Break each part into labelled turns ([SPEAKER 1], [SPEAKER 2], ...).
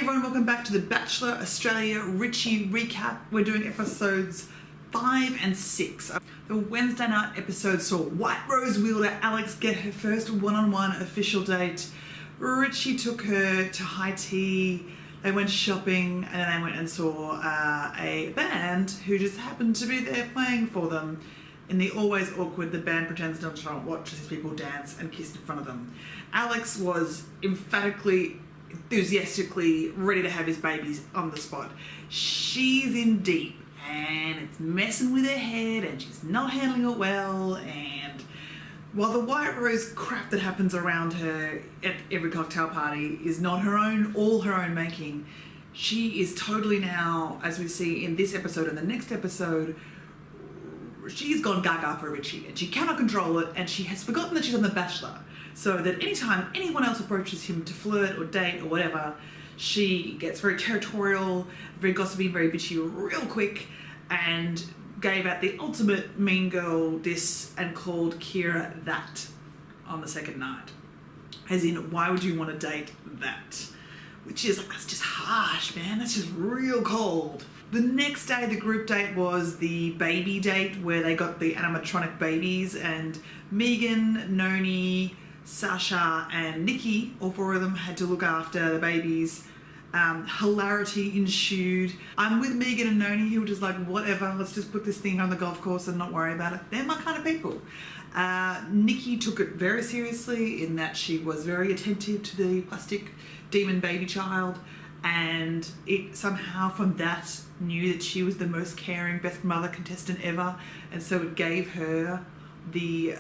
[SPEAKER 1] everyone, welcome back to the Bachelor Australia Richie recap. We're doing episodes 5 and 6. The Wednesday night episode saw White Rose wielder Alex get her first one-on-one official date. Richie took her to high tea, they went shopping, and then they went and saw a band who just happened to be there playing for them. In the always awkward, the band pretends not to watch as people dance and kiss in front of them. Alex was emphatically, enthusiastically ready to have his babies on the spot. She's in deep and it's messing with her head and she's not handling it well, and while the White Rose crap that happens around her at every cocktail party is not her own, all her own making, she is totally now, as we see in this episode and the next episode, she's gone gaga for Richie and she cannot control it, and she has forgotten that she's on The Bachelor, so that anytime anyone else approaches him to flirt or date or whatever, she gets very territorial, very gossipy, very bitchy real quick, and gave out the ultimate mean girl diss and called Kira that on the second night. As in, why would you want to date that? Which is like, that's just harsh, man. That's just real cold. The next day, the group date was the baby date where they got the animatronic babies, and Megan, Noni, Sasha and Nikki, all four of them had to look after the babies. Hilarity ensued. I'm with Megan and Noni, who were just like, whatever, let's just put this thing on the golf course and not worry about it. They're my kind of people. Nikki took it very seriously in that she was very attentive to the plastic demon baby child, and it somehow from that knew that she was the most caring, best mother contestant ever, and so it gave her the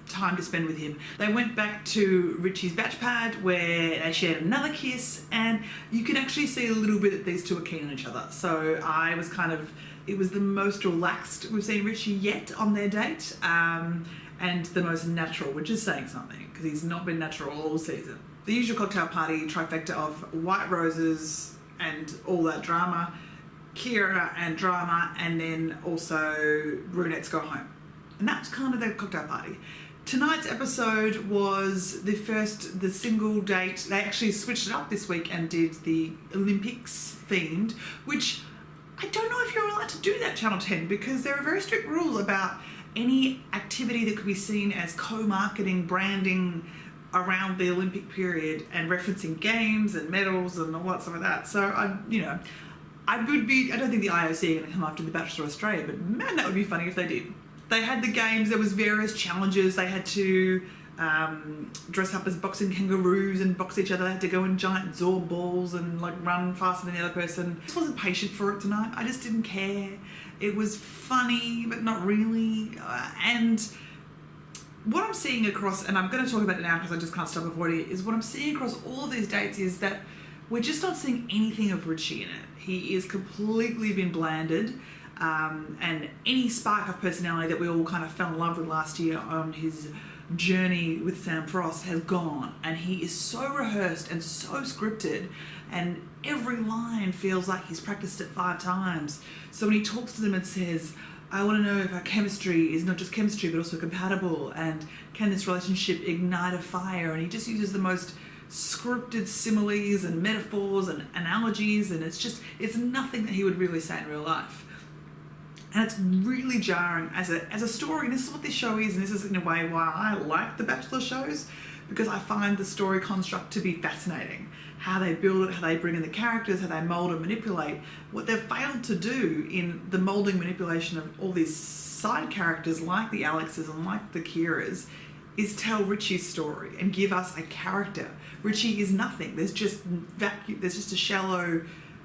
[SPEAKER 1] time to spend with him. They went back to Richie's batch pad where they shared another kiss, and you can actually see a little bit that these two are keen on each other. So I was kind of, it was the most relaxed we've seen Richie yet on their date, and the most natural, which is saying something because he's not been natural all season. The usual cocktail party trifecta of white roses and all that drama, Kira and drama, and then also brunettes go home. And that was kind of the cocktail party. Tonight's episode was the single date. They actually switched it up this week and did the Olympics themed, which I don't know if you're allowed to do that, Channel 10, because there are very strict rules about any activity that could be seen as co-marketing, branding around the Olympic period and referencing games and medals and all that stuff like that. So I don't think the IOC are going to come after The Bachelor Australia, but man, that would be funny if they did. They had the games, there was various challenges. They had to dress up as boxing kangaroos and box each other. They had to go in giant Zorb balls and like run faster than the other person. I just wasn't patient for it tonight. I just didn't care. It was funny, but not really. And what I'm seeing across, and I'm going to talk about it now because I just can't stop avoiding it, is what I'm seeing across all of these dates is that we're just not seeing anything of Richie in it. He is completely been blanded. And any spark of personality that we all kind of fell in love with last year on his journey with Sam Frost has gone, and he is so rehearsed and so scripted, and every line feels like he's practiced it 5 times. So when he talks to them and says, I want to know if our chemistry is not just chemistry but also compatible, and can this relationship ignite a fire, and he just uses the most scripted similes and metaphors and analogies, and it's nothing that he would really say in real life. And it's really jarring as a story. And this is what this show is, and this is in a way why I like the Bachelor shows, because I find the story construct to be fascinating. How they build it, how they bring in the characters, how they mould and manipulate. What they've failed to do in the moulding manipulation of all these side characters like the Alexes and like the Kiras is tell Richie's story and give us a character. Richie is nothing. There's just vacuum. There's just a shallow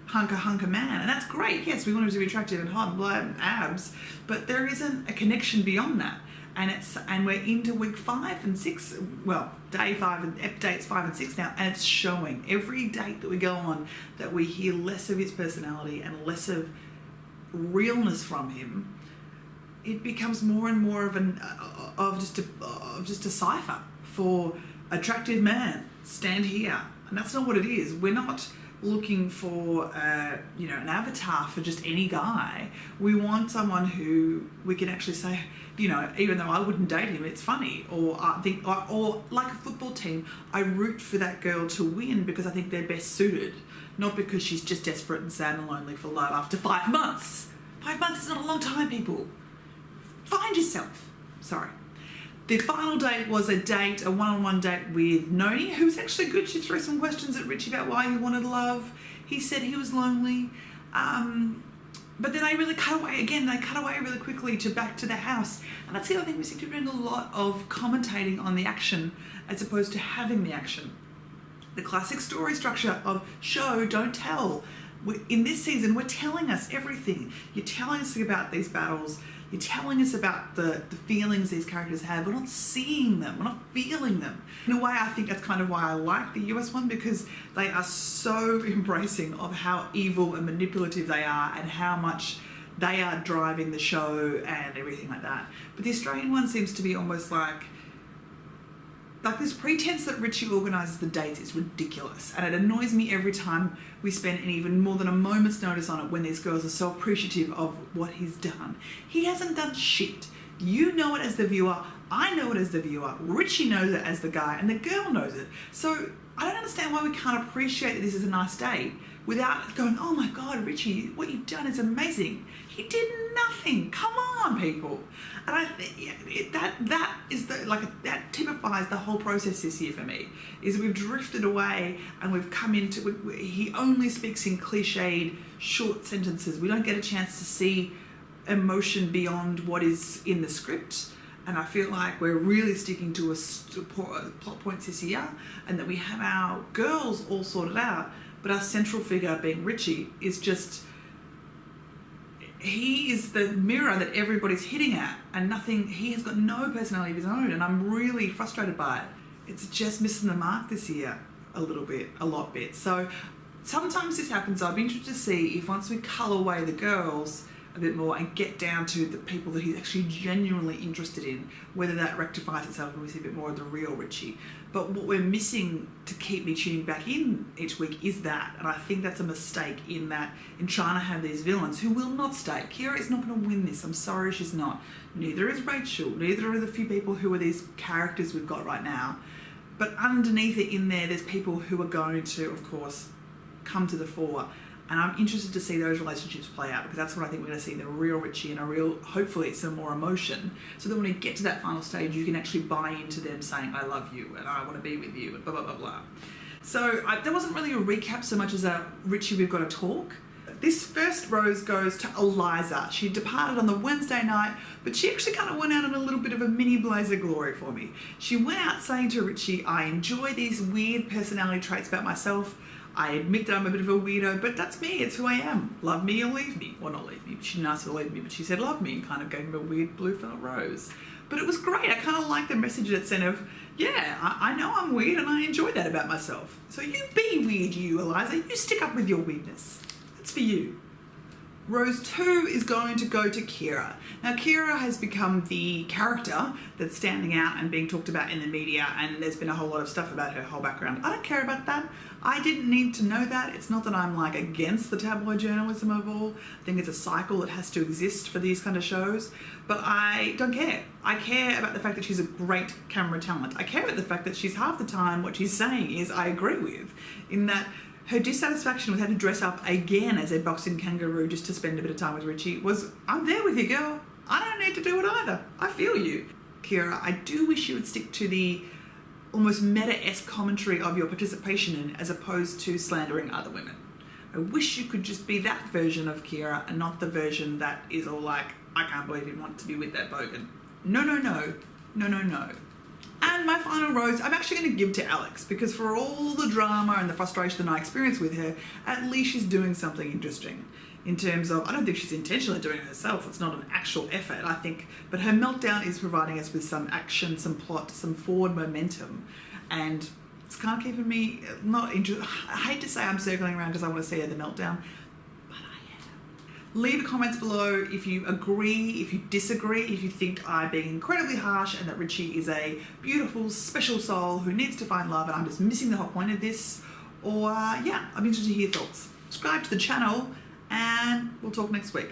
[SPEAKER 1] hunker man, and that's great. Yes, we want him to be attractive and hot and blonde abs, but there isn't a connection beyond that. And we're into week 5 and 6. Well, day 5 and dates 5 and 6 now, and it's showing every date that we go on that we hear less of his personality and less of realness from him. It becomes more and more of just a cipher for attractive man. Stand here, and that's not what it is. We're not looking for, an avatar for just any guy. We want someone who we can actually say, even though I wouldn't date him, it's funny. Or I think, or like a football team, I root for that girl to win because I think they're best suited, not because she's just desperate and sad and lonely for love after 5 months. 5 months is not a long time, people. Find yourself. Sorry. The final date was a one-on-one date with Noni, who was actually good. She threw some questions at Richie about why he wanted love. He said he was lonely. But then they really cut away again. They cut away really quickly to back to the house. And that's the other thing. We seem to be doing a lot of commentating on the action as opposed to having the action. The classic story structure of show, don't tell. In this season, we're telling us everything. You're telling us about these battles. You're telling us about the feelings these characters have. We're not seeing them. We're not feeling them. In a way, I think that's kind of why I like the US one, because they are so embracing of how evil and manipulative they are and how much they are driving the show and everything like that. But the Australian one seems to be almost like this pretense that Richie organises the dates is ridiculous, and it annoys me every time we spend even more than a moment's notice on it when these girls are so appreciative of what he's done. He hasn't done shit. You know it as the viewer, I know it as the viewer, Richie knows it as the guy, and the girl knows it. So I don't understand why we can't appreciate that this is a nice date without going, oh my God, Richie, what you've done is amazing. He did nothing. Come on, people. And I think that typifies the whole process this year for me. Is we've drifted away and we've come into. He only speaks in cliched, short sentences. We don't get a chance to see emotion beyond what is in the script. And I feel like we're really sticking to plot points this year, and that we have our girls all sorted out, but our central figure, being Richie, is just. He is the mirror that everybody's hitting at, and he has got no personality of his own, and I'm really frustrated by it. It's just missing the mark this year a lot bit. So sometimes this happens. I'd be interested to see if once we cull away the girls a bit more and get down to the people that he's actually genuinely interested in, whether that rectifies itself and we see a bit more of the real Richie. But what we're missing to keep me tuning back in each week is that, and I think that's a mistake in trying to have these villains who will not stay. Kira is not going to win this. I'm sorry, she's not. Neither is Rachel. Neither are the few people who are these characters we've got right now. But underneath it in there's people who are going to, of course, come to the fore. And I'm interested to see those relationships play out, because that's what I think we're going to see, the real Richie and hopefully some more emotion, so that when we get to that final stage, you can actually buy into them saying, I love you and I want to be with you and blah, blah, blah, blah. So there wasn't really a recap so much as a Richie, we've got to talk. This first rose goes to Eliza. She departed on the Wednesday night, but she actually kind of went out in a little bit of a mini blaze of glory for me. She went out saying to Richie, I enjoy these weird personality traits about myself. I admit that I'm a bit of a weirdo, but that's me. It's who I am. Love me or leave me. Well, not leave me. She didn't ask her to leave me, but she said love me and kind of gave him a weird blue felt rose. But it was great. I kind of liked the message that sent of, yeah, I know I'm weird and I enjoy that about myself. So you be weird, you, Eliza. You stick up with your weirdness. That's for you. Rose 2 is going to go to Kira. Now, Kira has become the character that's standing out and being talked about in the media, and there's been a whole lot of stuff about her whole background. I don't care about that. I didn't need to know that. It's not that I'm against the tabloid journalism of all. I think it's a cycle that has to exist for these kind of shows, but I don't care. I care about the fact that she's a great camera talent. I care about the fact that she's half the time what she's saying is I agree with, in that her dissatisfaction with having to dress up again as a boxing kangaroo just to spend a bit of time with Richie was, I'm there with you, girl. I don't need to do it either. I feel you. Kira, I do wish you would stick to the almost meta-esque commentary of your participation in, as opposed to slandering other women. I wish you could just be that version of Kira and not the version that is all like, I can't believe you want to be with that bogan. No, no, no. No, no, no. And my final rose, I'm actually going to give to Alex, because for all the drama and the frustration I experience with her, at least she's doing something interesting. In terms of, I don't think she's intentionally doing it herself. It's not an actual effort, I think. But her meltdown is providing us with some action, some plot, some forward momentum. And it's kind of keeping me not interested. I hate to say I'm circling around because I want to see her the meltdown, but I am. Leave comments below if you agree, if you disagree, if you think I'm being incredibly harsh and that Richie is a beautiful, special soul who needs to find love and I'm just missing the whole point of this, Or yeah, I'm interested to hear your thoughts. Subscribe to the channel and we'll talk next week.